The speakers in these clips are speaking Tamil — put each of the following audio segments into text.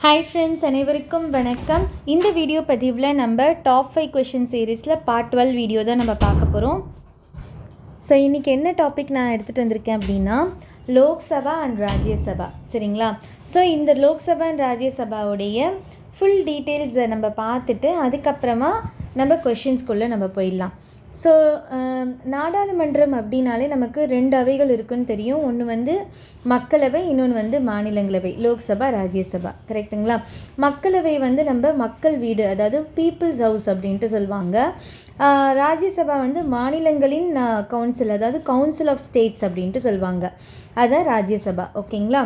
ஹாய் ஃப்ரெண்ட்ஸ், அனைவருக்கும் வணக்கம். இந்த வீடியோ பதிவில் நம்ம டாப் 5 கொஷின் சீரீஸில் பார்ட் 12 வீடியோ தான் நம்ம பார்க்க போகிறோம். ஸோ இன்றைக்கி என்ன டாபிக் நான் எடுத்துகிட்டு வந்திருக்கேன் அப்படின்னா லோக்சபா அண்ட் ராஜ்யசபா. சரிங்களா? ஸோ இந்த லோக்சபா அண்ட் ராஜ்யசபாவுடைய ஃபுல் டீட்டெயில்ஸை நம்ம பார்த்துட்டு அதுக்கப்புறமா நம்ம கொஷின்ஸ்குள்ளே நம்ம போயிடலாம். ஸோ நாடாளுமன்றம் அப்படின்னாலே நமக்கு 2 அவைகள் இருக்குன்னு தெரியும். ஒன்று வந்து மக்களவை, இன்னொன்று வந்து மாநிலங்களவை, லோக்சபா ராஜ்யசபா. கரெக்டுங்களா? மக்களவை வந்து நம்ம மக்கள் வீடு, அதாவது பீப்புள்ஸ் ஹவுஸ் அப்படின்ட்டு சொல்லுவாங்க. ராஜ்யசபா வந்து மாநிலங்களின் கவுன்சில், அதாவது கவுன்சில் ஆஃப் ஸ்டேட்ஸ் அப்படின்ட்டு சொல்லுவாங்க. அதான் ராஜ்யசபா. ஓகேங்களா?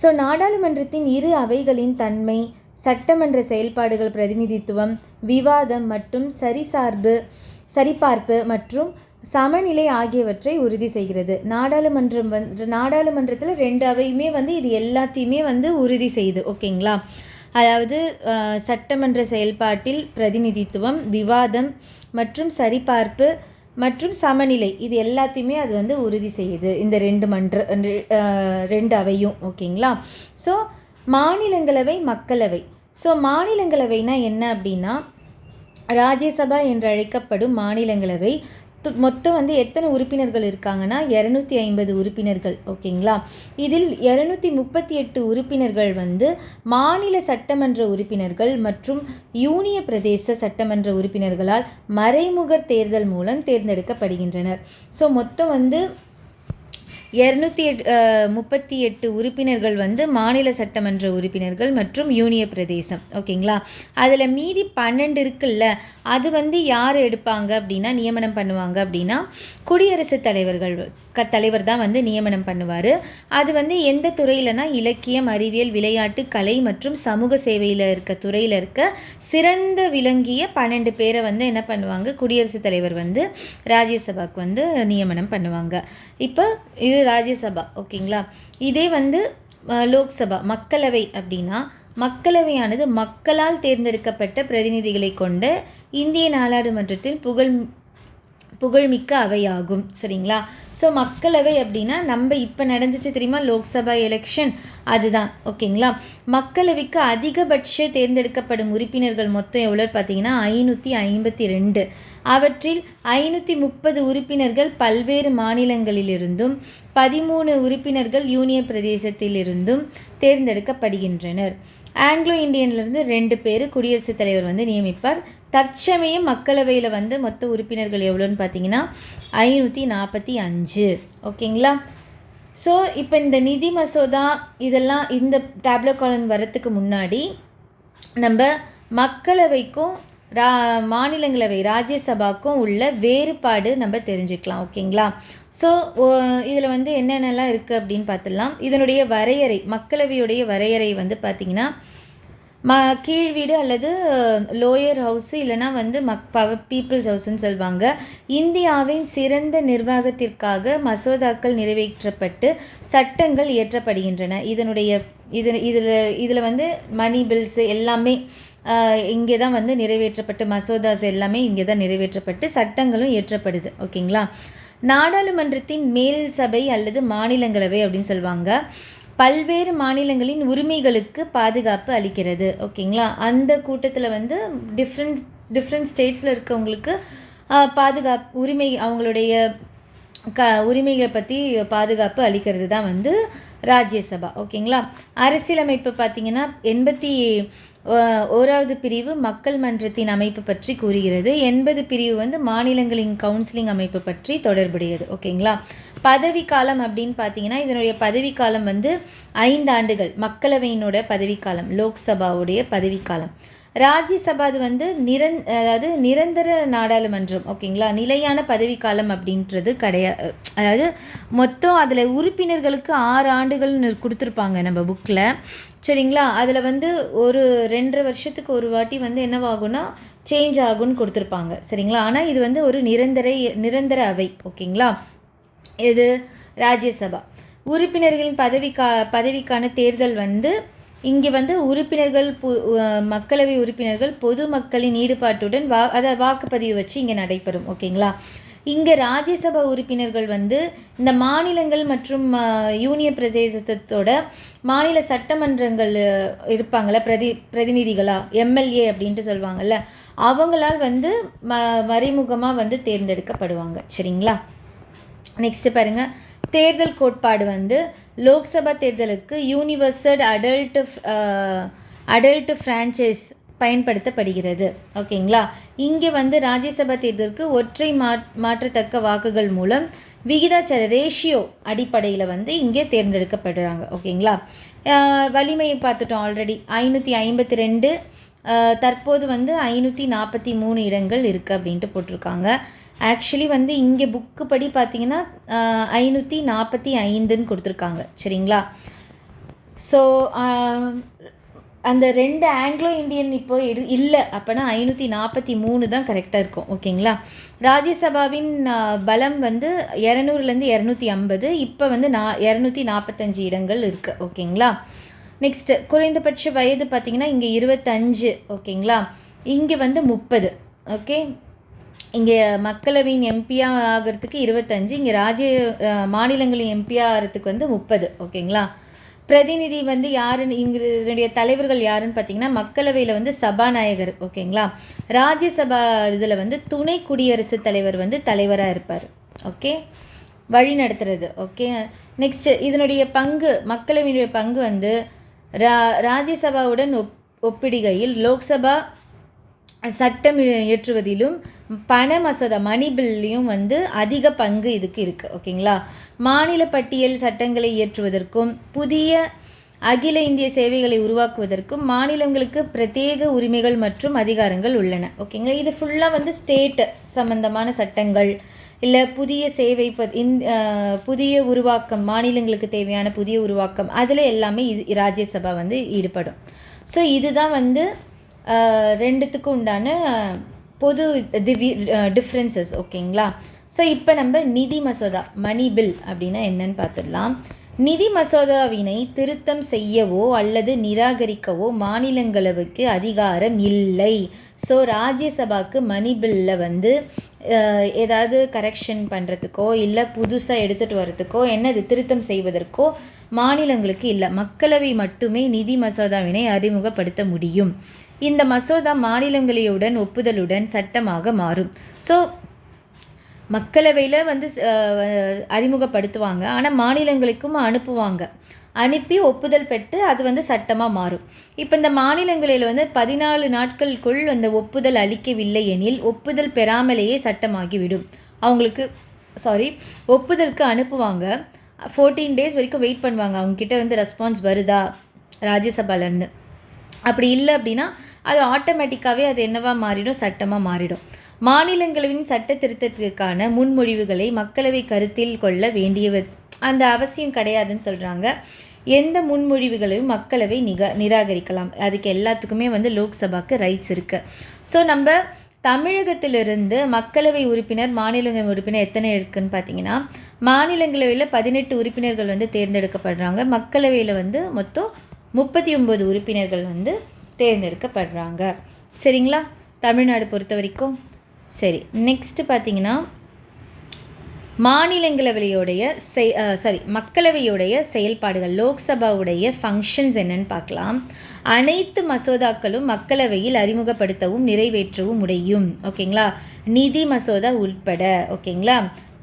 ஸோ நாடாளுமன்றத்தின் இரு அவைகளின் தன்மை, சட்டமன்ற செயல்பாடுகள், பிரதிநிதித்துவம், விவாதம் மற்றும் சரிபார்ப்பு மற்றும் சமநிலை ஆகியவற்றை உறுதி செய்கிறது. நாடாளுமன்றத்தில் 2 அவையுமே வந்து இது எல்லாத்தையுமே வந்து உறுதி செய்யுது. ஓகேங்களா? அதாவது சட்டமன்ற செயல்பாட்டில் பிரதிநிதித்துவம், விவாதம் மற்றும் சரிபார்ப்பு மற்றும் சமநிலை, இது எல்லாத்தையுமே அது வந்து உறுதி செய்யுது, இந்த 2 அவையும். ஓகேங்களா? ஸோ மாநிலங்களவை, மக்களவை. ஸோ மாநிலங்களவைனா என்ன அப்படின்னா, ராஜ்யசபா என்று அழைக்கப்படும் மாநிலங்களவை மொத்தம் வந்து எத்தனை உறுப்பினர்கள் இருக்காங்கன்னா 250 உறுப்பினர்கள். ஓகேங்களா? இதில் 238 உறுப்பினர்கள் வந்து மாநில சட்டமன்ற உறுப்பினர்கள் மற்றும் யூனிய பிரதேச சட்டமன்ற உறுப்பினர்களால் மறைமுக தேர்தல் மூலம் தேர்ந்தெடுக்கப்படுகின்றனர். ஸோ மொத்தம் வந்து 238 உறுப்பினர்கள் வந்து மாநில சட்டமன்ற உறுப்பினர்கள் மற்றும் யூனிய பிரதேசம். ஓகேங்களா? அதில் மீதி 12 இருக்குல்ல, அது வந்து யார் எடுப்பாங்க அப்படின்னா, நியமனம் பண்ணுவாங்க அப்படின்னா குடியரசுத் தலைவர் தான் வந்து நியமனம் பண்ணுவார். அது வந்து எந்த துறையிலனா, இலக்கியம், அறிவியல், விளையாட்டு, கலை மற்றும் சமூக சேவையில் இருக்க துறையில் இருக்க சிறந்த விளங்கிய 12 பேரை வந்து என்ன பண்ணுவாங்க, குடியரசுத் தலைவர் வந்து ராஜ்யசபாவுக்கு வந்து நியமனம் பண்ணுவாங்க. இப்போ இது ராஜ்யசபா. ஓகேங்களா? இதே வந்து லோக்சபா, மக்களவை அப்படின்னா, மக்களவையானது மக்களால் தேர்ந்தெடுக்கப்பட்ட பிரதிநிதிகளை கொண்ட இந்திய நாடாளுமன்றத்தில் புகழ்மிக்க அவையாகும். சரிங்களா? ஸோ மக்களவை அப்படின்னா நம்ம இப்போ நடந்துச்சு தெரியுமா, லோக்சபா எலெக்ஷன், அதுதான். ஓகேங்களா? மக்களவைக்கு அதிகபட்ச தேர்ந்தெடுக்கப்படும் உறுப்பினர்கள் மொத்தம் எவ்வளோ பார்த்தீங்கன்னா 552. அவற்றில் 530 உறுப்பினர்கள் பல்வேறு மாநிலங்களிலிருந்தும் 13 உறுப்பினர்கள் யூனிய பிரதேசத்திலிருந்தும் தேர்ந்தெடுக்கப்படுகின்றனர். ஆங்கிலோ இந்தியன்லேருந்து 2 பேர் குடியரசுத் தலைவர் வந்து நியமிப்பார். தற்சமயம் மக்களவையில் வந்து மொத்த உறுப்பினர்கள் எவ்வளோன்னு பார்த்தீங்கன்னா 545. ஓகேங்களா? ஸோ இப்போ இந்த நிதி மசோதா இதெல்லாம் இந்த டேப்லோ காலம் வரத்துக்கு முன்னாடி நம்ம மக்களவைக்கும் மாநிலங்களவை ராஜ்யசபாவுக்கும் உள்ள வேறுபாடு நம்ம தெரிஞ்சுக்கலாம். ஓகேங்களா? ஸோ இதில் வந்து என்னென்னலாம் இருக்குது அப்படின்னு பார்த்துடலாம். இதனுடைய வரையறை, மக்களவையுடைய வரையறை வந்து பார்த்திங்கன்னா, கீழ் வீடு அல்லது லோயர் ஹவுஸு, இல்லைனா வந்து பீப்புள்ஸ் ஹவுஸ்ன்னு சொல்லுவாங்க. இந்தியாவின் சிறந்த நிர்வாகத்திற்காக மசோதாக்கள் நிறைவேற்றப்பட்டு சட்டங்கள் இயற்றப்படுகின்றன. இதில் வந்து மணி பில்ஸு எல்லாமே இங்கே தான் வந்து நிறைவேற்றப்பட்டு, மசோதாஸ் எல்லாமே இங்கே தான் நிறைவேற்றப்பட்டு சட்டங்களும் இயற்றப்படுது. ஓகேங்களா? நாடாளுமன்றத்தின் மேல் சபை அல்லது மாநிலங்களவை அப்படின்னு சொல்லுவாங்க. பல்வேறு மாநிலங்களின் உரிமைகளுக்கு பாதுகாப்பு அளிக்கிறது. ஓகேங்களா? அந்த கூட்டத்தில் வந்து டிஃப்ரெண்ட் ஸ்டேட்ஸில் இருக்கவங்களுக்கு உரிமை, அவங்களுடைய உரிமைகளை பற்றி பாதுகாப்பு அளிக்கிறது தான் வந்து ராஜ்யசபா. ஓகேங்களா? அரசியலமைப்பு பார்த்திங்கன்னா 81வது பிரிவு மக்கள் மன்றத்தின் அமைப்பு பற்றி கூறுகிறது. 80 பிரிவு வந்து மாநிலங்களின் கவுன்சிலிங் அமைப்பு பற்றி தொடர்புடையது. ஓகேங்களா? பதவிக்காலம் அப்படின்னு பார்த்தீங்கன்னா, இதனுடைய பதவிக்காலம் வந்து 5 ஆண்டுகள். மக்களவையினோட பதவிக்காலம், லோக்சபாவுடைய பதவிக்காலம். ராஜ்யசபா அது வந்து அதாவது நிரந்தர நாடாளுமன்றம். ஓகேங்களா? நிலையான பதவிக்காலம் அப்படின்றது கிடையாது. அதாவது மொத்தம் அதில் உறுப்பினர்களுக்கு 6 ஆண்டுகள்னு கொடுத்துருப்பாங்க நம்ம புக்கில். சரிங்களா? அதில் வந்து ஒரு 2.5 வருஷத்துக்கு ஒரு வாட்டி வந்து என்னவாகும்னா சேஞ்ச் ஆகும்னு கொடுத்துருப்பாங்க. சரிங்களா? ஆனால் இது வந்து ஒரு நிரந்தர அவை. ஓகேங்களா? இது ராஜ்யசபா. உறுப்பினர்களின் பதவிக்கான தேர்தல் வந்து இங்கே வந்து உறுப்பினர்கள் மக்களவை உறுப்பினர்கள் பொதுமக்களின் ஈடுபாட்டுடன் அதாவது வாக்குப்பதிவு வச்சு இங்கே நடைபெறும். ஓகேங்களா? இங்கே ராஜ்யசபா உறுப்பினர்கள் வந்து இந்த மாநிலங்கள் மற்றும் யூனியன் பிரதேசத்தோட மாநில சட்டமன்றங்கள் இருப்பாங்கள்ல, பிரதிநிதிகளாக எம்எல்ஏ அப்படின்ட்டு சொல்லுவாங்கள்ல, அவங்களால் வந்து மறைமுகமாக வந்து தேர்ந்தெடுக்கப்படுவாங்க. சரிங்களா? நெக்ஸ்ட்டு பாருங்கள், தேர்தல் கோட்பாடு வந்து லோக்சபா தேர்தலுக்கு யூனிவர்சல் அடல்ட் ஃப்ரான்ச்சைஸ் பயன்படுத்தப்படுகிறது. ஓகேங்களா? இங்கே வந்து ராஜ்யசபா தேர்தலுக்கு ஒற்றை மாற்றத்தக்க வாக்குகள் மூலம் விகிதாச்சார ரேஷியோ அடிப்படையில் வந்து இங்கே தேர்ந்தெடுக்கப்படுறாங்க. ஓகேங்களா? வலிமையை பார்த்துட்டோம் ஆல்ரெடி. 552, தற்போது வந்து 543 இடங்கள் இருக்குது அப்படின்ட்டு போட்டிருக்காங்க. ஆக்சுவலி வந்து இங்கே புக்கு படி பார்த்தீங்கன்னா 545ன்னு கொடுத்துருக்காங்க. சரிங்களா? ஸோ அந்த 2 ஆங்கிலோ இண்டியன் இப்போ இல்லை, அப்போனா 543 தான் கரெக்டாக இருக்கும். ஓகேங்களா? ராஜ்யசபாவின் பலம் வந்து 200லேருந்து 250, இப்போ வந்து 245 இடங்கள் இருக்குது. ஓகேங்களா? நெக்ஸ்ட்டு குறைந்தபட்ச வயது பார்த்திங்கன்னா இங்கே 25. ஓகேங்களா? இங்கே வந்து 30. ஓகே, இங்கே மக்களவையின் எம்பியாக ஆகிறதுக்கு 25, இங்கே மாநிலங்களின் எம்பியாக ஆகிறதுக்கு வந்து 30. ஓகேங்களா? பிரதிநிதி வந்து யாருன்னு இதனுடைய தலைவர்கள் யாருன்னு பார்த்தீங்கன்னா மக்களவையில் வந்து சபாநாயகர். ஓகேங்களா? ராஜ்யசபா இதில் வந்து துணை குடியரசுத் தலைவர் வந்து தலைவராக இருப்பார். ஓகே, வழி நடத்துறது. ஓகே, நெக்ஸ்ட்டு இதனுடைய பங்கு, மக்களவையினுடைய பங்கு வந்து ராஜ்யசபாவுடன் ஒப்பிடுகையில் லோக்சபா சட்டம் இயற்றுவதிலும் பண மசோதா மணி பில்லையும் வந்து அதிக பங்கு இதுக்கு இருக்குது. ஓகேங்களா? மாநில பட்டியல் சட்டங்களை இயற்றுவதற்கும் புதிய அகில இந்திய சேவைகளை உருவாக்குவதற்கும் மாநிலங்களுக்கு பிரத்யேக உரிமைகள் மற்றும் அதிகாரங்கள் உள்ளன. ஓகேங்களா? இது ஃபுல்லாக வந்து ஸ்டேட் சம்பந்தமான சட்டங்கள், இல்லை புதிய சேவை புதிய உருவாக்கம், மாநிலங்களுக்கு தேவையான புதிய உருவாக்கம், அதில் எல்லாமே இது ராஜ்யசபா வந்து ஈடுபடும். ஸோ இதுதான் வந்து ரெண்டுத்துக்கும் உண்டான பொது டிஃப்ரென்சஸ். ஓகேங்களா? ஸோ இப்போ நம்ம நிதி மசோதா, மணி பில் அப்படின்னா என்னன்னு பார்த்துடலாம். நிதி மசோதாவினை திருத்தம் செய்யவோ அல்லது நிராகரிக்கவோ மாநிலங்களவைக்கு அதிகாரம் இல்லை. ஸோ ராஜ்யசபாவுக்கு மணி பில்லில் வந்து ஏதாவது கரெக்ஷன் பண்ணுறதுக்கோ இல்லை புதுசாக எடுத்துகிட்டு வரதுக்கோ என்னது திருத்தம் செய்வதற்கோ மாநிலங்களுக்கு இல்லை. மக்களவை மட்டுமே நிதி மசோதாவினை அறிமுகப்படுத்த முடியும். இந்த மசோதா மாநிலங்களுடன் ஒப்புதலுடன் சட்டமாக மாறும். ஸோ மக்களவையில் வந்து அறிமுகப்படுத்துவாங்க, ஆனால் மாநிலங்களுக்கும் அனுப்புவாங்க. அனுப்பி ஒப்புதல் பெற்று அது வந்து சட்டமாக மாறும். இப்போ இந்த மாநிலங்களில் வந்து 14 நாட்களுக்குள் அந்த ஒப்புதல் அளிக்கவில்லை எனில் ஒப்புதல் பெறாமலேயே சட்டமாகிவிடும். அவங்களுக்கு ஒப்புதலுக்கு அனுப்புவாங்க, 14 days வரைக்கும் வெயிட் பண்ணுவாங்க, அவங்கக்கிட்ட வந்து ரெஸ்பான்ஸ் வருதா ராஜ்யசபாலேருந்து. அப்படி இல்லை அப்படின்னா அது ஆட்டோமேட்டிக்காகவே அது என்னவா மாறிடும், சட்டமாக மாறிடும். மாநிலங்களவின் சட்ட திருத்தத்திற்கான முன்மொழிவுகளை மக்களவை கருத்தில் கொள்ள வேண்டிய அந்த அவசியம் கிடையாதுன்னு சொல்கிறாங்க. எந்த முன்மொழிவுகளையும் மக்களவை நிராகரிக்கலாம். அதுக்கு எல்லாத்துக்குமே வந்து லோக்சபாவுக்கு ரைட்ஸ் இருக்குது. ஸோ நம்ம தமிழகத்திலிருந்து மக்களவை உறுப்பினர், மாநிலங்களவை உறுப்பினர் எத்தனை இருக்குதுன்னு பார்த்தீங்கன்னா மாநிலங்களவையில் 18 உறுப்பினர்கள் வந்து தேர்ந்தெடுக்கப்படுறாங்க. மக்களவையில் வந்து மொத்தம் 39 உறுப்பினர்கள் வந்து தேர்ந்தெடுக்கப்படுறாங்க. சரிங்களா? தமிழ்நாடு பொறுத்த வரைக்கும். சரி, நெக்ஸ்ட்டு பார்த்தீங்கன்னா மாநிலங்களவையோடைய மக்களவையுடைய செயல்பாடுகள், லோக்சபாவுடைய ஃபங்க்ஷன்ஸ் என்னன்னு பார்க்கலாம். அனைத்து மசோதாக்களும் மக்களவையில் அறிமுகப்படுத்தவும் நிறைவேற்றவும் முடியும். ஓகேங்களா? நிதி மசோதா உட்பட. ஓகேங்களா?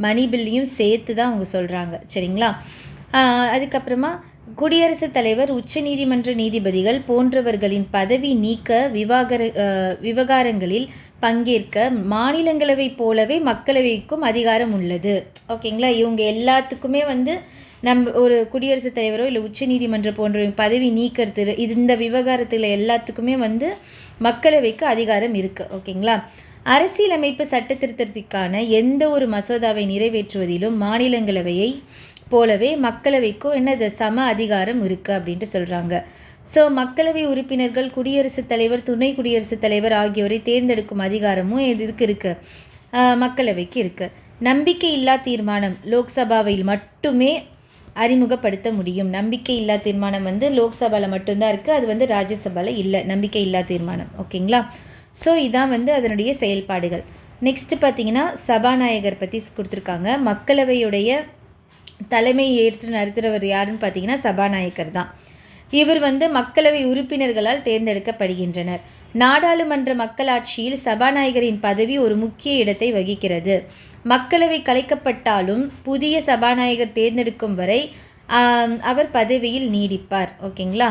மணி பில்லையும் சேர்த்து தான் அவங்க சொல்கிறாங்க. சரிங்களா? அதுக்கப்புறமா குடியரசுத் தலைவர், உச்ச நீதிமன்ற நீதிபதிகள் போன்றவர்களின் பதவி நீக்க விவகாரங்களில் பங்கேற்க மாநிலங்களவை போலவே மக்களவைக்கும் அதிகாரம் உள்ளது. ஓகேங்களா? இவங்க எல்லாத்துக்குமே வந்து நம்ம ஒரு குடியரசுத் தலைவரோ இல்லை உச்ச நீதிமன்றம் போன்ற பதவி நீக்கிறது, இந்த விவகாரத்தில் எல்லாத்துக்குமே வந்து மக்களவைக்கு அதிகாரம் இருக்குது. ஓகேங்களா? அரசியலமைப்பு சட்ட திருத்தத்திற்கான எந்த ஒரு மசோதாவை நிறைவேற்றுவதிலும் மாநிலங்களவையை போலவே மக்களவைக்கும் என்னது சம அதிகாரம் இருக்குது அப்படின்ட்டு சொல்கிறாங்க. ஸோ மக்களவை உறுப்பினர்கள், குடியரசுத் தலைவர், துணை குடியரசுத் தலைவர் ஆகியோரை தேர்ந்தெடுக்கும் அதிகாரமும் இதுக்கு இருக்குது, மக்களவைக்கு இருக்குது. நம்பிக்கை இல்லா தீர்மானம் லோக்சபாவில் மட்டுமே அறிமுகப்படுத்த முடியும். நம்பிக்கை இல்லா தீர்மானம் வந்து லோக்சபாவில் மட்டும்தான் இருக்குது, அது வந்து ராஜ்யசபாவில் இல்லை நம்பிக்கை இல்லா தீர்மானம். ஓகேங்களா? ஸோ இதான் வந்து அதனுடைய செயல்பாடுகள். நெக்ஸ்ட்டு பார்த்தீங்கன்னா சபாநாயகர் பற்றி கொடுத்துருக்காங்க. மக்களவையுடைய தலைமை ஏற்று நடத்துகிறவர் யாருன்னு பார்த்தீங்கன்னா சபாநாயகர் தான். இவர் வந்து மக்களவை உறுப்பினர்களால் தேர்ந்தெடுக்கப்படுகின்றனர். நாடாளுமன்ற மக்களாட்சியில் சபாநாயகரின் பதவி ஒரு முக்கிய இடத்தை வகிக்கிறது. மக்களவை கலைக்கப்பட்டாலும் புதிய சபாநாயகர் தேர்ந்தெடுக்கும் வரை அவர் பதவியில் நீடிப்பார். ஓகேங்களா.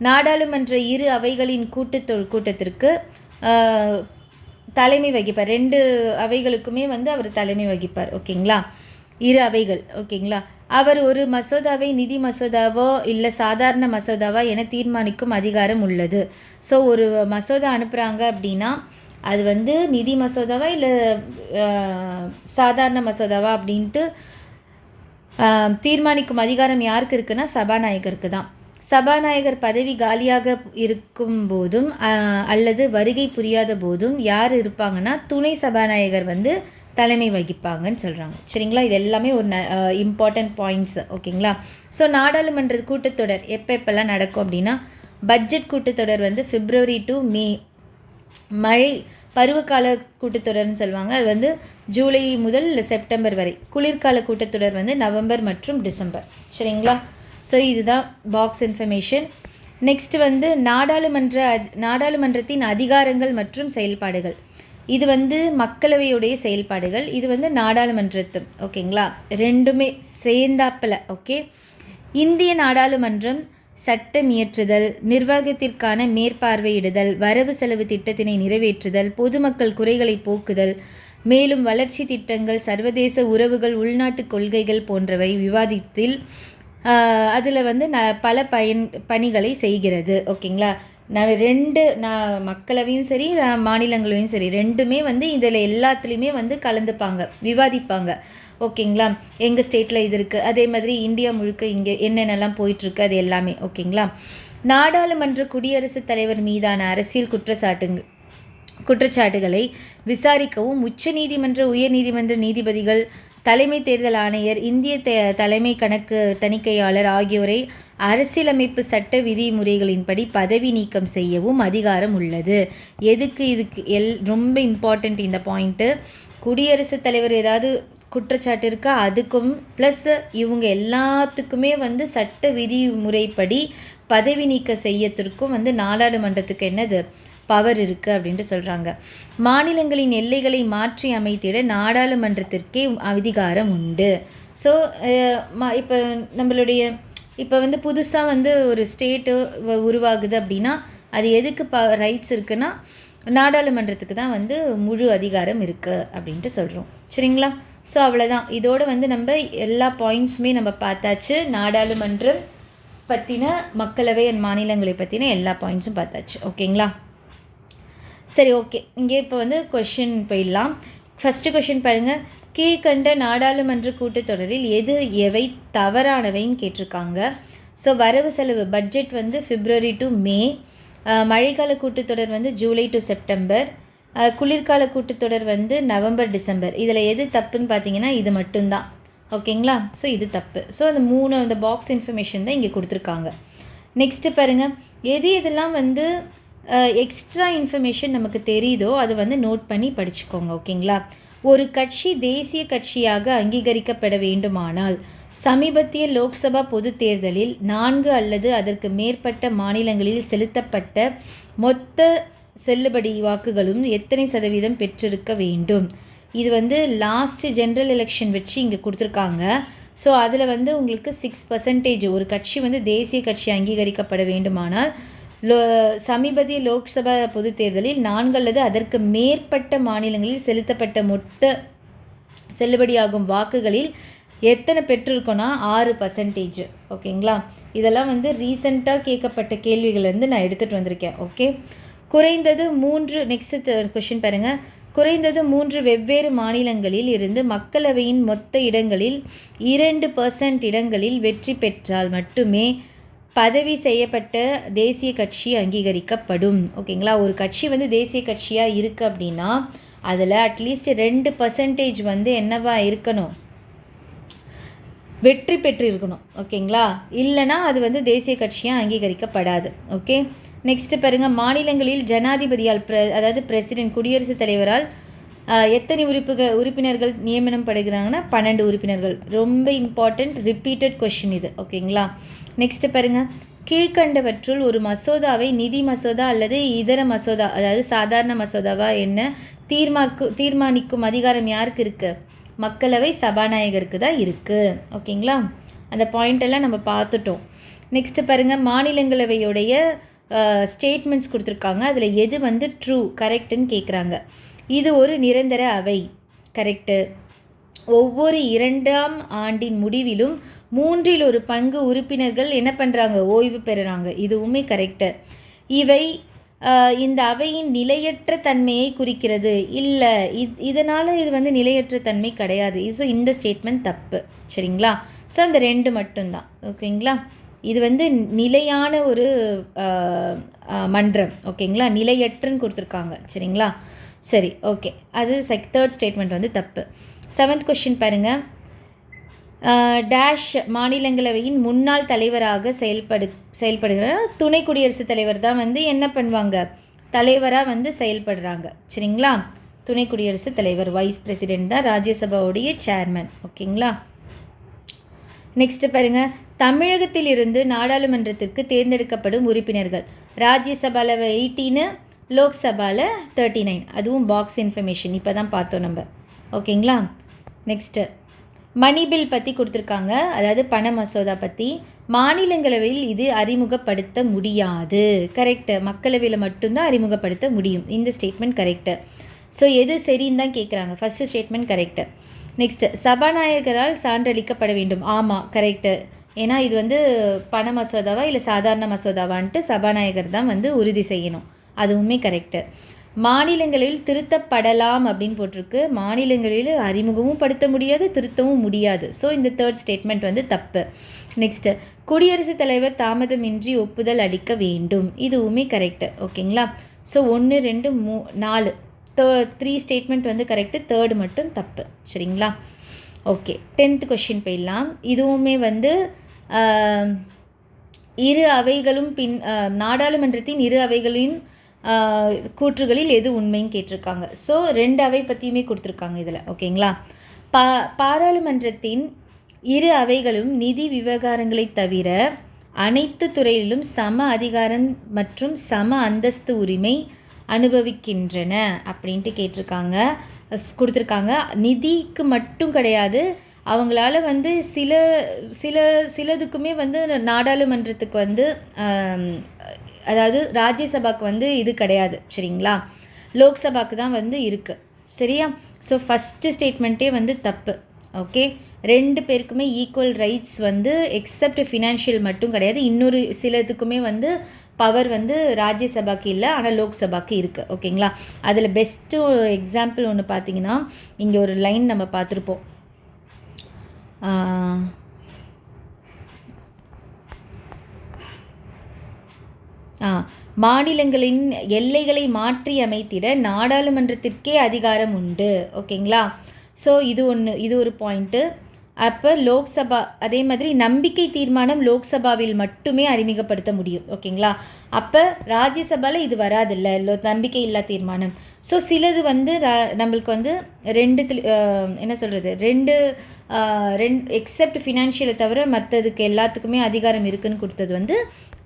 நாடாளுமன்ற இரு அவைகளின் கூட்டத்திற்கு தலைமை வகிப்பார். 2 அவைகளுக்குமே வந்து அவர் தலைமை வகிப்பார். ஓகேங்களா. இரு அவைகள். ஓகேங்களா. அவர் ஒரு மசோதாவை நிதி மசோதாவோ இல்லை சாதாரண மசோதாவா என தீர்மானிக்கும் அதிகாரம் உள்ளது. ஸோ ஒரு மசோதா அனுப்புகிறாங்க அப்படின்னா அது வந்து நிதி மசோதாவா இல்லை சாதாரண மசோதாவா அப்படின்ட்டு தீர்மானிக்கும் அதிகாரம் யாருக்கு இருக்குன்னா சபாநாயகருக்கு தான். சபாநாயகர் பதவி காலியாக இருக்கும் போதும் அல்லது வருகை புரியாத போதும் யார் இருப்பாங்கன்னா துணை சபாநாயகர் வந்து தலைமை வகிப்பாங்கன்னு சொல்கிறாங்க. சரிங்களா. இது எல்லாமே ஒரு இம்பார்ட்டண்ட் பாயிண்ட்ஸ். ஓகேங்களா. ஸோ நாடாளுமன்ற கூட்டத்தொடர் எப்பெல்லாம் நடக்கும் அப்படின்னா பட்ஜெட் கூட்டத்தொடர் வந்து February to May. மழை பருவகால கூட்டத்தொடர்னு சொல்லுவாங்க. அது வந்து ஜூலை முதல் செப்டம்பர் வரை. குளிர்கால கூட்டத்தொடர் வந்து நவம்பர் மற்றும் டிசம்பர். சரிங்களா. ஸோ இதுதான் பாக்ஸ் இன்ஃபர்மேஷன். நெக்ஸ்ட் வந்து நாடாளுமன்றத்தின் அதிகாரங்கள் மற்றும் செயல்பாடுகள். இது வந்து மக்களவையுடைய செயல்பாடுகள், இது வந்து நாடாளுமன்றத்து. ஓகேங்களா. ரெண்டுமே சேர்ந்தாப்பில். ஓகே. இந்திய நாடாளுமன்றம் சட்டம் இயற்றுதல், நிர்வாகத்திற்கான மேற்பார்வையிடுதல், வரவு செலவு திட்டத்தினை நிறைவேற்றுதல், பொதுமக்கள் குறைகளை போக்குதல், மேலும் வளர்ச்சி திட்டங்கள், சர்வதேச உறவுகள், உள்நாட்டு கொள்கைகள் போன்றவை விவாதித்தில் அதில் வந்து பல பணிகளை செய்கிறது. ஓகேங்களா. மக்களவையும் சரி மாநிலங்களையும் சரி ரெண்டுமே வந்து இதில் எல்லாத்துலேயுமே வந்து கலந்துப்பாங்க, விவாதிப்பாங்க. ஓகேங்களா. எங்கள் ஸ்டேட்டில் இது இருக்குது, அதே மாதிரி இந்தியா முழுக்க இங்கே என்னென்னலாம் போயிட்டுருக்கு அது எல்லாமே. ஓகேங்களா. நாடாளுமன்ற குடியரசுத் தலைவர் மீதான அரசியல் குற்றச்சாட்டுகளை விசாரிக்கவும் உச்சநீதிமன்ற உயர்நீதிமன்ற நீதிபதிகள், தலைமை தேர்தல் ஆணையர், இந்திய தலைமை கணக்கு தணிக்கையாளர் ஆகியோரை அரசியலமைப்பு சட்ட விதிமுறைகளின்படி பதவி நீக்கம் செய்யவும் அதிகாரம் உள்ளது. இதுக்கு ரொம்ப இம்பார்ட்டண்ட் இந்த பாயிண்ட்டு. குடியரசுத் தலைவர் ஏதாவது குற்றச்சாட்டு இருக்கா அதுக்கும் ப்ளஸ் இவங்க எல்லாத்துக்குமே வந்து சட்ட விதிமுறைப்படி பதவி நீக்க செய்யத்திற்கும் வந்து நாடாளுமன்றத்துக்கு என்னது பவர் இருக்குது அப்படின்ட்டு சொல்கிறாங்க. மாநிலங்களின் எல்லைகளை மாற்றி அமைத்திட நாடாளுமன்றத்திற்கே அதிகாரம் உண்டு. ஸோ இப்போ நம்மளுடைய இப்போ வந்து புதுசாக வந்து ஒரு ஸ்டேட்டு உருவாகுது அப்படின்னா அது எதுக்கு ரைட்ஸ் இருக்குன்னா நாடாளுமன்றத்துக்கு தான் வந்து முழு அதிகாரம் இருக்குது அப்படின்ட்டு சொல்கிறோம். சரிங்களா. ஸோ அவ்வளோதான். இதோடு வந்து நம்ம எல்லா பாயிண்ட்ஸுமே நம்ம பார்த்தாச்சு. நாடாளுமன்றம் பற்றின, மக்களவை அண்ட் மாநிலங்களை பற்றின எல்லா பாயிண்ட்ஸும் பார்த்தாச்சு. ஓகேங்களா. சரி, ஓகே. இங்கே இப்போ வந்து கொஷின் போயிடலாம். ஃபஸ்ட்டு கொஷின் பாருங்கள். கீழ்கண்ட நாடாளுமன்ற கூட்டத்தொடரில் எவை தவறானவைன்னு கேட்டிருக்காங்க. ஸோ வரவு செலவு பட்ஜெட் வந்து February to May, மழைக்கால கூட்டத்தொடர் வந்து July to September, குளிர்கால கூட்டத்தொடர் வந்து நவம்பர் டிசம்பர். இதில் எது தப்புன்னு பார்த்தீங்கன்னா இது மட்டும்தான். ஓகேங்களா. ஸோ இது தப்பு. ஸோ அந்த பாக்ஸ் இன்ஃபர்மேஷன் தான் இங்கே கொடுத்துருக்காங்க. நெக்ஸ்ட்டு பாருங்கள். எதெல்லாம் வந்து எக்ஸ்ட்ரா இன்ஃபர்மேஷன் நமக்கு தெரியுதோ அது வந்து நோட் பண்ணி படிச்சுக்கோங்க. ஓகேங்களா. ஒரு கட்சி தேசிய கட்சியாக அங்கீகரிக்கப்பட வேண்டுமானால் சமீபத்திய லோக்சபா பொது தேர்தலில் 4 அல்லது அதற்கு மேற்பட்ட மாநிலங்களில் செலுத்தப்பட்ட மொத்த செல்லுபடி வாக்குகளும் எத்தனை சதவீதம் பெற்றிருக்க வேண்டும். இது வந்து லாஸ்ட் ஜென்ரல் எலெக்ஷன் வச்சு இங்கே கொடுத்துருக்காங்க. ஸோ அதில் வந்து உங்களுக்கு 6% ஒரு கட்சி வந்து தேசிய கட்சி அங்கீகரிக்கப்பட வேண்டுமானால் சமீபத்திய லோக்சபா பொது தேர்தலில் 4 அல்லது அதற்கு மேற்பட்ட மாநிலங்களில் செலுத்தப்பட்ட மொத்த செல்லுபடியாகும் வாக்குகளில் எத்தனை பெற்றிருக்கோன்னா 6%. ஓகேங்களா. இதெல்லாம் வந்து ரீசெண்டாக கேட்கப்பட்ட கேள்விகள் வந்து நான் எடுத்துகிட்டு வந்திருக்கேன். ஓகே. குறைந்தது 3 நெக்ஸ்ட் கொஷின் பாருங்கள். குறைந்தது 3 வெவ்வேறு மாநிலங்களில் இருந்து மக்களவையின் மொத்த இடங்களில் 2% இடங்களில் வெற்றி பெற்றால் மட்டுமே பதவி செய்யப்பட்ட தேசிய கட்சி அங்கீகரிக்கப்படும். ஓகேங்களா. ஒரு கட்சி வந்து தேசிய கட்சியாக இருக்குது அப்படின்னா அதில் அட்லீஸ்ட் 2% வந்து என்னவா இருக்கணும், வெற்றி பெற்று இருக்கணும். ஓகேங்களா. இல்லைனா அது வந்து தேசிய கட்சியாக அங்கீகரிக்கப்படாது. ஓகே. நெக்ஸ்ட்டு பாருங்கள். மாநிலங்களில் ஜனாதிபதியால் அதாவது பிரசிடென்ட் குடியரசுத் தலைவரால் எத்தனை உறுப்பினர்கள் நியமனம் படுகிறாங்கன்னா 12 உறுப்பினர்கள். ரொம்ப இம்பார்ட்டண்ட் ரிப்பீட்டட் கொஷின் இது. ஓகேங்களா? நெக்ஸ்ட்டு பாருங்கள், கீழ்கண்டவற்றுள் ஒரு மசோதாவை நிதி மசோதா அல்லது இதர மசோதா, அதாவது சாதாரண மசோதாவா என்ன தீர்மானிக்கும் அதிகாரம் யாருக்கு இருக்குது? மக்களவை சபாநாயகருக்கு தான் இருக்குது. ஓகேங்களா? அந்த பாயிண்டெல்லாம் நம்ம பார்த்துட்டோம். நெக்ஸ்ட்டு பாருங்கள், மாநிலங்களவையுடைய ஸ்டேட்மெண்ட்ஸ் கொடுத்துருக்காங்க. அதில் எது வந்து ட்ரூ கரெக்டுன்னு கேட்குறாங்க. இது ஒரு நிரந்தர அவை, கரெக்டு. ஒவ்வொரு 2ஆம் ஆண்டின் முடிவிலும் 1/3 உறுப்பினர்கள் என்ன பண்ணுறாங்க? ஓய்வு பெறுறாங்க. இதுவுமே கரெக்டு. இவை இந்த அவையின் நிலையற்ற தன்மையை குறிக்கிறது. இல்லை, இதனால் இது வந்து நிலையற்ற தன்மை கிடையாது. ஸோ இந்த ஸ்டேட்மெண்ட் தப்பு. சரிங்களா? ஸோ அந்த 2 மட்டும்தான். ஓகேங்களா? இது வந்து நிலையான ஒரு மன்றம். ஓகேங்களா? நிலையற்றுன்னு கொடுத்துருக்காங்க. சரிங்களா? சரி, ஓகே. அது தேர்ட் ஸ்டேட்மெண்ட் வந்து தப்பு. 7th கொஷின் பாருங்கள். டேஷ் மாநிலங்களவையின் முன்னாள் தலைவராக செயல்படுகிற துணை குடியரசுத் தலைவர் தான் வந்து என்ன பண்ணுவாங்க? தலைவராக வந்து செயல்படுறாங்க. சரிங்களா? துணை குடியரசுத் தலைவர் வைஸ் பிரசிடெண்ட் தான் ராஜ்யசபாவுடைய சேர்மன். ஓகேங்களா? நெக்ஸ்ட்டு பாருங்கள், தமிழகத்திலிருந்து நாடாளுமன்றத்திற்கு தேர்ந்தெடுக்கப்படும் உறுப்பினர்கள் ராஜ்யசபாவில் 18, லோக்சபாவில் 39. அதுவும் பாக்ஸ் இன்ஃபர்மேஷன் இப்போ தான் பார்த்தோம் நம்ம. ஓகேங்களா? நெக்ஸ்ட்டு மணி பில் பற்றி கொடுத்துருக்காங்க, அதாவது பண மசோதா பற்றி. மாநிலங்களவையில் இது அறிமுகப்படுத்த முடியாது. கரெக்டு. மக்களவையில் மட்டும்தான் அறிமுகப்படுத்த முடியும். இந்த ஸ்டேட்மெண்ட் கரெக்டு. ஸோ எது சரின்னு தான் கேட்குறாங்க. First statement correct. நெக்ஸ்ட்டு சபாநாயகரால் சான்றளிக்கப்பட வேண்டும். ஆமாம், கரெக்டு. ஏன்னா இது வந்து பண மசோதாவா இல்லை சாதாரண மசோதாவான்ட்டு சபாநாயகர் தான் வந்து உறுதி செய்யணும். அதுவுமே கரெக்டு. மாநிலங்களில் திருத்தப்படலாம் அப்படின்னு போட்டிருக்கு. மாநிலங்களில் அறிமுகமும் படுத்த முடியாது, திருத்தவும் முடியாது. ஸோ இந்த தேர்ட் ஸ்டேட்மெண்ட் வந்து தப்பு. நெக்ஸ்ட்டு குடியரசுத் தலைவர் தாமதமின்றி ஒப்புதல் அளிக்க வேண்டும். இதுவுமே கரெக்டு. ஓகேங்களா? ஸோ 1, 2, 3, 3 ஸ்டேட்மெண்ட் வந்து கரெக்டு, தேர்டு மட்டும் தப்பு. சரிங்களா? ஓகே, 10th கொஷின் போயிடலாம். இதுவுமே வந்து இரு அவைகளும் நாடாளுமன்றத்தின் இரு அவைகளின் கூற்றுகளில் எது உண்மைன்னு கேட்டிருக்காங்க. ஸோ 2 அவை பற்றியுமே கொடுத்துருக்காங்க இதில். ஓகேங்களா? பாராளுமன்றத்தின் இரு அவைகளும் நிதி விவகாரங்களை தவிர அனைத்து துறையிலும் சம அதிகாரம் மற்றும் சம அந்தஸ்து உரிமை அனுபவிக்கின்றன அப்படின்ட்டு கேட்டிருக்காங்க, கொடுத்துருக்காங்க. நிதிக்கு மட்டும் கிடையாது, அவங்களால வந்து சிலதுக்குமே வந்து நாடாளுமன்றத்துக்கு வந்து அதாவது ராஜ்யசபாவுக்கு வந்து இது கிடையாது. சரிங்களா? லோக்சபாவுக்கு தான் வந்து இருக்குது. சரியா? ஸோ ஃபஸ்ட்டு ஸ்டேட்மெண்ட்டே வந்து தப்பு. ஓகே, 2 பேருக்குமே ஈக்குவல் ரைட்ஸ் வந்து எக்ஸப்ட் ஃபினான்ஷியல் மட்டும் கிடையாது. இன்னொரு சிலதுக்குமே வந்து பவர் வந்து ராஜ்யசபாவுக்கு இல்லை, ஆனால் லோக்சபாவுக்கு இருக்குது. ஓகேங்களா? அதில் பெஸ்ட்டு எக்ஸாம்பிள் ஒன்று பார்த்தீங்கன்னா, இங்கே ஒரு லைன் நம்ம பார்த்துருப்போம். மாநிலங்களின் எல்லைகளை மாற்றி அமைத்திட நாடாளுமன்றத்திற்கே அதிகாரம் உண்டு. ஓகேங்களா? ஸோ இது ஒரு பாயிண்ட்டு. அப்போ லோக்சபா அதே மாதிரி நம்பிக்கை தீர்மானம் லோக்சபாவில் மட்டுமே அறிமுகப்படுத்த முடியும். ஓகேங்களா? அப்போ ராஜ்யசபாவில் இது வராதில்ல, நம்பிக்கை இல்லா தீர்மானம். ஸோ சிலது வந்து நம்மளுக்கு வந்து ரெண்டு எக்ஸப்ட் ஃபினான்ஷியலை தவிர மற்றதுக்கு எல்லாத்துக்குமே அதிகாரம் இருக்குதுன்னு கொடுத்தது வந்து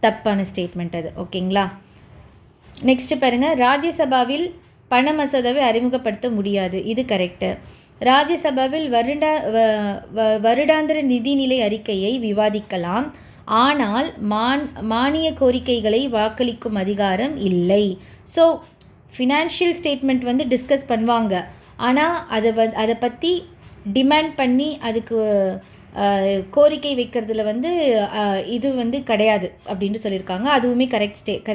தப்பான ஸ்டேட்மெண்ட் அது. ஓகேங்களா? நெக்ஸ்ட்டு பாருங்கள், ராஜ்யசபாவில் பண மசோதாவை அறிமுகப்படுத்த முடியாது. இது கரெக்டு. ராஜ்யசபாவில் வருடாந்திர நிதிநிலை அறிக்கையை விவாதிக்கலாம், ஆனால் மானிய கோரிக்கைகளை வாக்களிக்கும் அதிகாரம் இல்லை. ஸோ ஃபினான்ஷியல் ஸ்டேட்மெண்ட் வந்து டிஸ்கஸ் பண்ணுவாங்க, ஆனால் அதை பற்றி டிமாண்ட் பண்ணி அதுக்கு கோரிக்கை வைக்கிறதுல வந்து இது வந்து கிடையாது அப்படின்ட்டு சொல்லியிருக்காங்க. அதுவுமே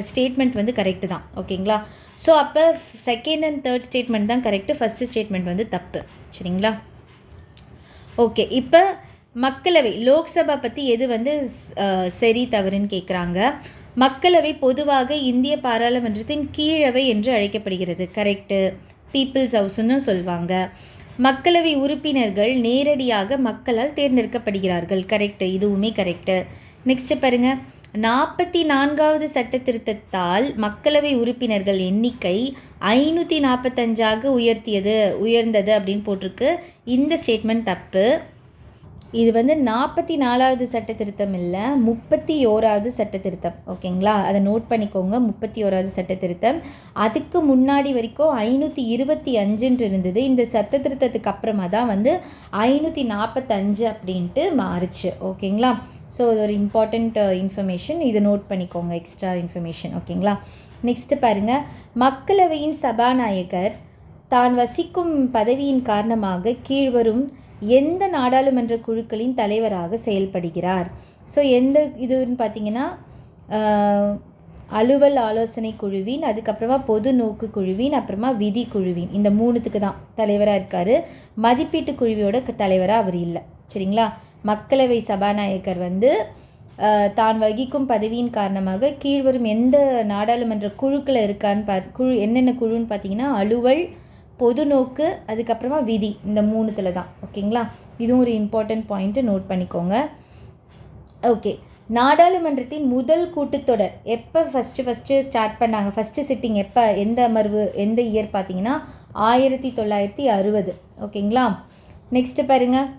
ஸ்டேட்மெண்ட் வந்து கரெக்டு தான். ஓகேங்களா? ஸோ அப்போ செகண்ட் அண்ட் தேர்ட் ஸ்டேட்மெண்ட் தான் கரெக்டு, ஃபஸ்ட்டு ஸ்டேட்மெண்ட் வந்து தப்பு. சரிங்களா? ஓகே, இப்போ மக்களவை லோக்சபா பற்றி எது வந்து சரி தவறுன்னு கேட்குறாங்க. மக்களவை பொதுவாக இந்திய பாராளுமன்றத்தின் கீழவை என்று அழைக்கப்படுகிறது. கரெக்டு. பீப்புள்ஸ் ஹவுஸ்ன்னு சொல்லுவாங்க. மக்களவை உறுப்பினர்கள் நேரடியாக மக்களால் தேர்ந்தெடுக்கப்படுகிறார்கள். கரெக்டு. இதுவுமே கரெக்டு. நெக்ஸ்ட்டு பாருங்கள், 44வது சட்ட திருத்தத்தால் மக்களவை உறுப்பினர்கள் எண்ணிக்கை 545ஆக உயர்ந்தது அப்படின்னு போட்டிருக்கு. இந்த ஸ்டேட்மெண்ட் தப்பு. இது வந்து 44வது சட்ட திருத்தம் இல்லை, 31வது சட்ட திருத்தம். ஓகேங்களா, அதை நோட் பண்ணிக்கோங்க. 31வது சட்ட திருத்தம். அதுக்கு முன்னாடி வரைக்கும் 525 இருந்தது. இந்த சட்ட திருத்தத்துக்கு அப்புறமா தான் வந்து 545 அப்படின்ட்டு மாறுச்சு. ஓகேங்களா, ஸோ இது ஒரு இம்பார்ட்டண்ட் இன்ஃபர்மேஷன், இதை நோட் பண்ணிக்கோங்க, எக்ஸ்ட்ரா இன்ஃபர்மேஷன். ஓகேங்களா, நெக்ஸ்ட்டு பாருங்கள். மக்களவையின் சபாநாயகர் தான் வசிக்கும் பதவியின் காரணமாக கீழ்வரும் எந்த நாடாளுமன்ற குழுக்களின் தலைவராக செயல்படுகிறார்? ஸோ எந்த இதுன்னு பார்த்தீங்கன்னா அலுவல் ஆலோசனை குழுவின், அதுக்கப்புறமா பொது நோக்கு குழுவின், அப்புறமா விதி குழுவின், இந்த 3த்துக்கு தான் தலைவராக இருக்கார். மதிப்பீட்டு குழுவியோட தலைவராக அவர் இல்லை. சரிங்களா, மக்களவை சபாநாயகர் வந்து தான் வகிக்கும் பதவியின் காரணமாக கீழ்வரும் எந்த நாடாளுமன்ற குழுக்களை இருக்கான்னு என்னென்ன குழுன்னு பார்த்தீங்கன்னா அலுவல், பொது நோக்கு, அதுக்கப்புறமா விதி, இந்த 3த்துல தான். ஓகேங்களா, இதுவும் ஒரு இம்பார்ட்டண்ட் பாயிண்ட்டு, நோட் பண்ணிக்கோங்க. ஓகே, நாடாளுமன்றத்தின் முதல் கூட்டத்தொடர் எப்போ ஃபஸ்ட்டு ஸ்டார்ட் பண்ணாங்க? ஃபஸ்ட்டு சிட்டிங் எப்போ, எந்த அமர்வு, எந்த இயர் பார்த்தீங்கன்னா 1960. ஓகேங்களா, நெக்ஸ்ட்டு பாருங்கள்.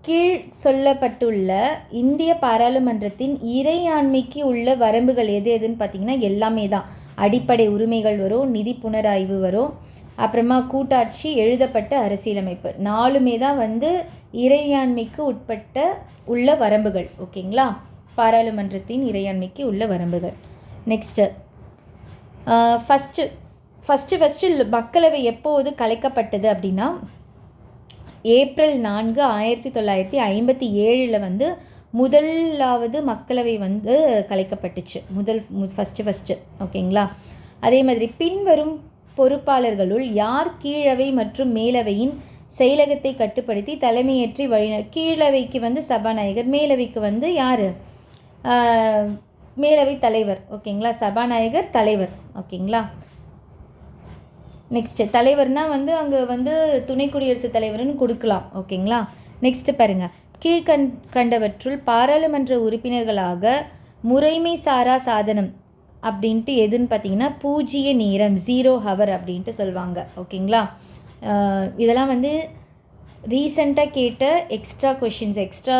கீழ் சொல்லப்பட்டுள்ள இந்திய பாராளுமன்றத்தின் இறையாண்மைக்கு உள்ள வரம்புகள் எதுன்னு பார்த்தீங்கன்னா எல்லாமே தான். அடிப்படை உரிமைகள் வரும், நிதி புனராய்வு வரும், அப்புறமா கூட்டாட்சி, எழுதப்பட்ட அரசியலமைப்பு, 4மே தான் வந்து இறையாண்மைக்கு உள்ள வரம்புகள். ஓகேங்களா, பாராளுமன்றத்தின் இறையாண்மைக்கு உள்ள வரம்புகள். நெக்ஸ்ட்டு ஃபஸ்ட்டு மக்களவை எப்போது கலைக்கப்பட்டது அப்படின்னா ஏப்ரல் 4, 1957 வந்து முதலாவது மக்களவை வந்து கலைக்கப்பட்டுச்சு. ஃபஸ்ட்டு. ஓகேங்களா, அதே மாதிரி பின்வரும் பொறுப்பாளர்களுள் யார் கீழவை மற்றும் மேலவையின் செயலகத்தை கட்டுப்படுத்தி தலைமையேற்றி கீழவைக்கு வந்து சபாநாயகர், மேலவைக்கு வந்து யார்? மேலவை தலைவர். ஓகேங்களா, சபாநாயகர் தலைவர். ஓகேங்களா, நெக்ஸ்ட்டு தலைவர்னால் வந்து அங்கே வந்து துணை குடியரசுத் தலைவர்னு கொடுக்கலாம். ஓகேங்களா, நெக்ஸ்ட்டு பாருங்கள். கீழ்கண்டவற்றுள் பாராளுமன்ற உறுப்பினர்களாக முறைமை சாரா சாதனம் அப்படின்ட்டு எதுன்னு பார்த்தீங்கன்னா பூஜ்ய நேரம், 0 ஹவர் அப்படின்ட்டு சொல்லுவாங்க. ஓகேங்களா, இதெல்லாம் வந்து ரீசெண்டாக கேட்ட எக்ஸ்ட்ரா கொஷின்ஸ், எக்ஸ்ட்ரா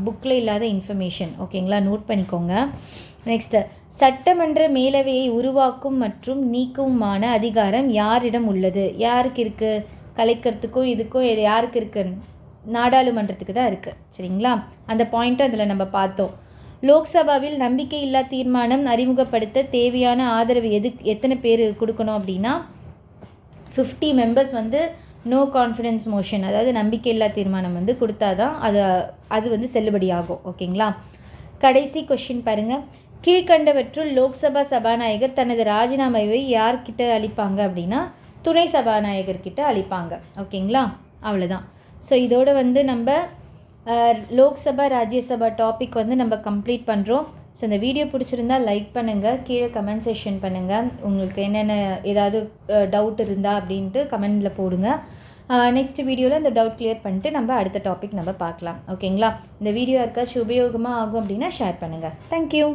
புக்கில் இல்லாத இன்ஃபர்மேஷன். ஓகேங்களா, நோட் பண்ணிக்கோங்க. நெக்ஸ்ட்டு சட்டமன்ற மேலவையை உருவாக்கும் மற்றும் நீக்கவுமான அதிகாரம் யாரிடம் உள்ளது? யாருக்கு இருக்குது? கலைக்கிறதுக்கும் இதுக்கும் யாருக்கு இருக்குது? நாடாளுமன்றத்துக்கு தான் இருக்குது. சரிங்களா, அந்த பாயிண்ட்டும் அதில் நம்ம பார்த்தோம். லோக்சபாவில் நம்பிக்கையில்லா தீர்மானம் அறிமுகப்படுத்த தேவையான ஆதரவு எத்தனை பேர் கொடுக்கணும் அப்படின்னா 50 மெம்பர்ஸ் வந்து நோ கான்ஃபிடன்ஸ் மோஷன், அதாவது நம்பிக்கையில்லா தீர்மானம் வந்து கொடுத்தாதான் அது வந்து செல்லுபடியாகும். ஓகேங்களா, கடைசி கொஷின் பாருங்கள். கீழ்கண்டவற்றுள் லோக்சபா சபாநாயகர் தனது ராஜினாமாவை யார்கிட்ட அளிப்பாங்க அப்படின்னா துணை சபாநாயகர்கிட்ட அளிப்பாங்க. ஓகேங்களா, அவ்வளோதான். ஸோ இதோடு வந்து நம்ம லோக்சபா ராஜ்யசபா டாபிக் வந்து நம்ம கம்ப்ளீட் பண்ணுறோம். ஸோ இந்த வீடியோ பிடிச்சிருந்தால் லைக் பண்ணுங்கள், கீழே கமெண்ட் செக்ஷன் பண்ணுங்கள், உங்களுக்கு என்னென்ன ஏதாவது டவுட் இருந்தால் அப்படின்ட்டு கமெண்டில் போடுங்க. நெக்ஸ்ட் வீடியோவில் இந்த டவுட் கிளியர் பண்ணிட்டு நம்ம அடுத்த டாபிக் நம்ம பார்க்கலாம். ஓகேங்களா, இந்த வீடியோ யாருக்காச்சும் உபயோகமாக ஆகும் அப்படின்னா ஷேர் பண்ணுங்கள். தேங்க்யூ.